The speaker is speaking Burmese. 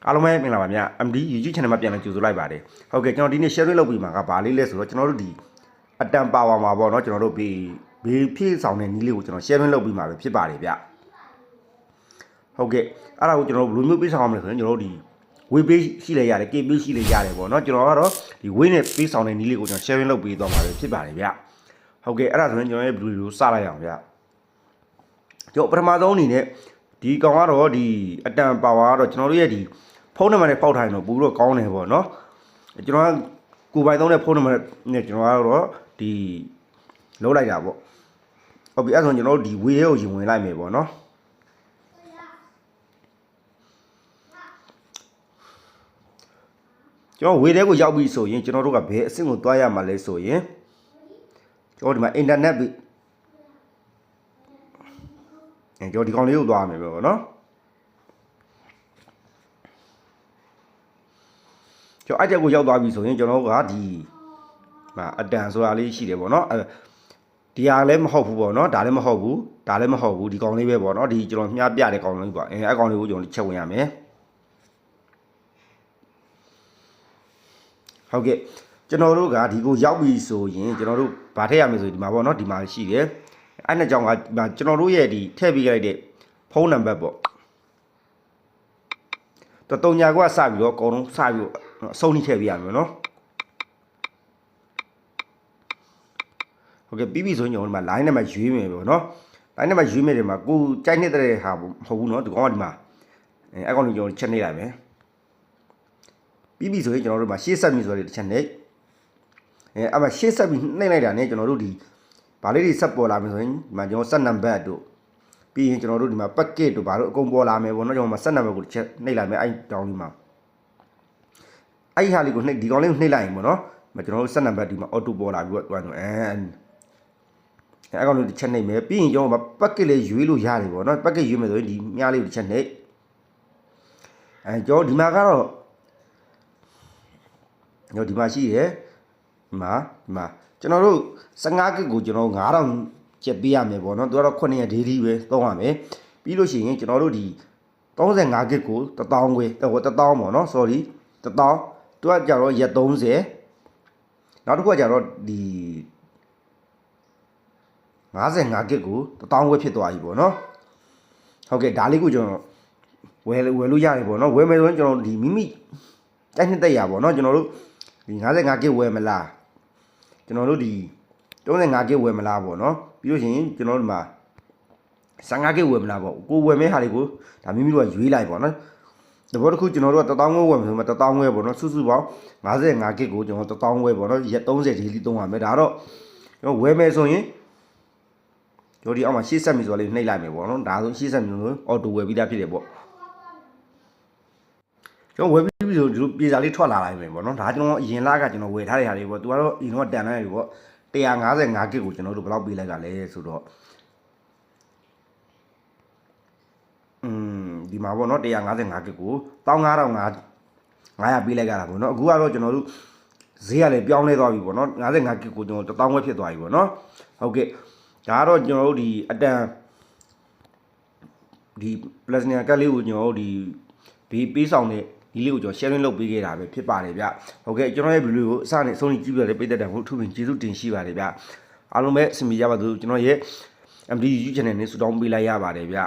အားလုံးပဲမင်္ဂလာပါဗျာ MD YouTube channel မှာပြန်လည်ကြိုဆိုလိုက်ပါတယ်ဟုတ်ကဲ့ကျွန်တော်ဒီနေ့ sharing လုပ်ပြီးမှာကဘာလေးလဲဆိုတော့ကျွန်တော်တို့ဒီအတန်ပါဝါမှာပေါ့နော်ကျွန်တော်တို့ဘေးဖြည့်ဆောင်တဲ့နည်းလေးကိုကျွန်တော် sharing လုပ်ပြီးမှာပဲဖြစ်ပါတယ်ဗျဟုတ်ကဲ့အဲ့ဒါကိုကျွန်တော်တို့ဘယ်လိုမျိုးပေးဆောင်အောင်လဲဆိုရင်ကျွန်တော်တို့ဒီ web page ရှိလဲရတယ် k page ရှိလဲရတယ်ပေါ့နော်ကျွန်တော်ကတော့ဒီ web နဲ့ပေးဆောင်တဲ့နည်းလေးကိုကျွန်တော် sharing လုပ်ပေးသွားမှာပဲဖြစ်ပါတယ်ဗျဟုတ်ကဲ့အဲ့ဒါဆိုရင်ကျွန်တော်ရဲ့ video ကိုစလိုက်အောင်ဗျကျွန်တော်ပထမဆုံးအနေနဲ့ဒီကောင်ကတော့ဒီအတန်ပါဝါကတော့ကျွန်တော်တို့ရဲ့ဒီဖုန်းနံပါတ်နဲ့ပေါက်ထားရင်တော့ပို့ပြီးတော့ကောင်းတယ်ပေါ့နော်ကျွန်တော်ကကိုယ်ပိုင်သုံးတဲ့ဖုန်းနံပါတ်နဲ့ကျွန်တော်ကတော့ဒီလုံးလိုက်တာပေါ့ဟုတ်ပြီအဲ့ဆိုကျွန်တော်တို့ဒီဝေးရဲကိုရင်ဝင်လိုက်မယ်ပေါ့နော်ကျွန်တော်ဝေးရဲကိုရောက်ပြီဆိုရင်ကျွန်တော်တို့ကဘယ်အဆင့်ကိုတွားရမှာလဲဆိုရင်ကျွန်တော်ဒီမှာ internet ပြီကျွန်တော်ဒီကောင်လေးကိုတွားရမယ်ပေါ့နော်ကျွန်တော်အဲ့တက်ကိုရောက်သွားပြီဆိုရင်ကျွန်တော်ကဒီအတန်ဆိုတာလေးရှိတယ်ပေါ့နော်ဒီဟာလည်းမဟုတ်ဘူးပေါ့နော်ဒါလည်းမဟုတ်ဘူးဒါလည်းမဟုတ်ဘူးဒီကောင်လေးပဲပေါ့နော်ဒီကျွန်တော်မြားပြတဲ့ကောင်လေးပေါ့အဲ့ကောင်လေးကိုကျွန်တော်ချက်ဝင်ရမယ်ဟုတ်ကဲ့ကျွန်တော်တို့ကဒီကိုရောက်ပြီဆိုရင်ကျွန်တော်တို့ဗာထည့်ရမယ်ဆိုဒီမှာပေါ့နော်ဒီမှာရှိတယ်အဲ့နှစ်ကြောင်ကကျွန်တော်တို့ရဲ့ဒီထည့်ပေးလိုက်တဲ့ဖုန်းနံပါတ်ပေါ့တော့ညာကစပြီးတော့အကုန်လုံးစပြီးတော့အဆုံးနှိထည့်ပေးရမယ်နော်ဟုတ်ကဲ့ပြီးပြီဆိုရင်ကျွန်တော်ဒီမှာ line နဲ့မှရွေးမယ်ပေါ့နော် line နဲ့မှရွေးမယ်ဒီမှာကိုကြိုက်နေတဲ့ဟာမဟုတ်ဘူးနော်ဒီကောင်ကဒီမှာအဲ့ကောင်လေးကျွန်တော်ချက်နေလိုက်မယ်ပြီးပြီဆိုရင်ကျွန်တော်တို့မှာရှေ့ဆက်ပြီဆိုတဲ့တစ်ချက်နဲ့အဲ့မှာရှေ့ဆက်ပြီးနှိမ့်လိုက်တာနဲ့ကျွန်တော်တို့ဒီဗာလေးတွေဆက်ပေါ်လာမယ်ဆိုရင်ဒီမှာကျွန်တော်ဆက်နံပါတ်တို့ပြီးရင်ကျွန်တော်တို့ဒီမှာ packet တို့ဘာလို့အကုန်ပေါ်လာမယ်ပေါ့နော်ကျွန်တော်မှာဆက်နံပါတ်ကိုတစ်ချက်နှိမ့်လိုက်မယ်အဲ့တောင်းလေးမှာအဲ့ဟာလေးကိုနှိမ့်ဒီကောင်လေးကိုနှိမ့်လိုက်ရင်ပေါ့နော်ကျွန်တော်တို့ဆက်နံပါတ်ဒီမှာ auto ပေါ်လာပြီးတော့တွန်းအဲ့ကောင်လေးတစ်ချက်နှိမ့်မယ်ပြီးရင်ကျွန်တော်မှာ packet လေးရွေးလို့ရတယ်ပေါ့နော် packet ရွေးမယ်ဆိုရင်ဒီမြားလေးကိုတစ်ချက်နှိမ့်ကျွန်တော်ဒီမှာကတော့ကျွန်တော်ဒီမှာရှိတယ်ဒီမှာကျွန်တော်တို့15 gig ကိုကျွန်တော်9000ကျက်ပေးရမယ်ပေါ့နော်သူကတော့900 daily ပဲသုံးရမယ်ပြီးလို့ရှိရင်ကျွန်တော်တို့ဒီ35 gig ကို1000ခွဲ1000ပေါ့နော် sorry 1000သူကကြတော့ရက်30နောက်တစ်ခုကကြတော့ဒီ55 gig ကို1000ခွဲဖြစ်သွားပြီပေါ့နော်ဟုတ်ကဲ့ဒါလေးကိုကျွန်တော်ဝယ်လို့ရတယ်ပေါ့နော်ဝယ်မယ်ဆိုရင်ကျွန်တော်ဒီမိမိတိုက်နှစ်တက်ရပေါ့နော်ကျွန်တော်တို့ဒီ55 gig ဝယ်မလားကျွန်တော်တို့ဒီ35 gig ဝယ်မလားပေါ့နော်ပြီးလို့ရှိရင်ကျွန်တော်တို့မှာ15 gig ဝယ်မလားပေါ့ကိုဝယ်မဲဟာလေးကိုဒါမိမိတို့ကရွေးလိုက်ပေါ့နော်တဘောတစ်ခုကျွန်တော်တို့က1000ဝယ်မယ်ဆိုမှ1000ဝယ်ပေါ့နော်စုစုပေါင်း55 gig ကိုကျွန်တော်1000ဝယ်ပေါ့နော်ရက်30 daily သုံးရမယ်ဒါတော့ကျွန်တော်ဝယ်မယ်ဆိုရင်တို့ဒီအောက်မှာရှေ့ဆက်ပြီဆိုတော့လေးနှိပ်လိုက်မယ်ပေါ့နော်ဒါဆိုရှေ့ဆက်ပြီဆိုအော်တိုဝယ်ပြီးသားဖြစ်တယ်ပေါ့ကျွန်တော်ဝယ်ပြီးဆိုဒီလိုပြေစာလေးထွက်လာလိုက်မယ်ပေါ့နော်ဒါကျွန်တော်အရင်လကကျွန်တော်ဝယ်ထားတဲ့ဟာလေးပေါ့သူကတော့အရင်တော့တန်လိုက်ပြီပေါ့155 gig ကိုကျွန်တော်တို့ဘယ်လောက်ပေးလိုက်ကလဲဆိုတော့ဒီမှာပေါ့နော်155 gig ကို15500ပေးလိုက်ကြတာပေါ့နော်အခုကတော့ကျွန်တော်တို့ဈေးကလည်းပြောင်းလဲသွားပြီပေါ့နော်55 gig ကိုကျွန်တော်1000ဝက်ဖြစ်သွားပြီပေါ့နော်ဟုတ်ကဲ့ဒါကတော့ကျွန်တော်တို့ဒီအတန်ဒီ Plasnia ကတ်လေးကိုကျွန်တော်တို့ဒီဘေးပေးဆောင်တဲ့ဒီလေးကိုကျွန်တော် sharing လုပ်ပေးခဲ့တာပဲဖြစ်ပါတယ်ဗျဟုတ်ကဲ့ကျွန်တော်ရဲ့ video ကိုအစနဲ့အဆုံးကြည့်ပြတဲ့ပိတ်သက်တယ်ဟုတ်ထူးပင်ကျေးဇူးတင်ရှိပါတယ်ဗျအားလုံးပဲအဆင်ပြေကြပါစို့ကျွန်တော်ရဲ့ MD YouTube channel နဲ့စူတောင်းပေးလိုက်ရပါတယ်ဗျ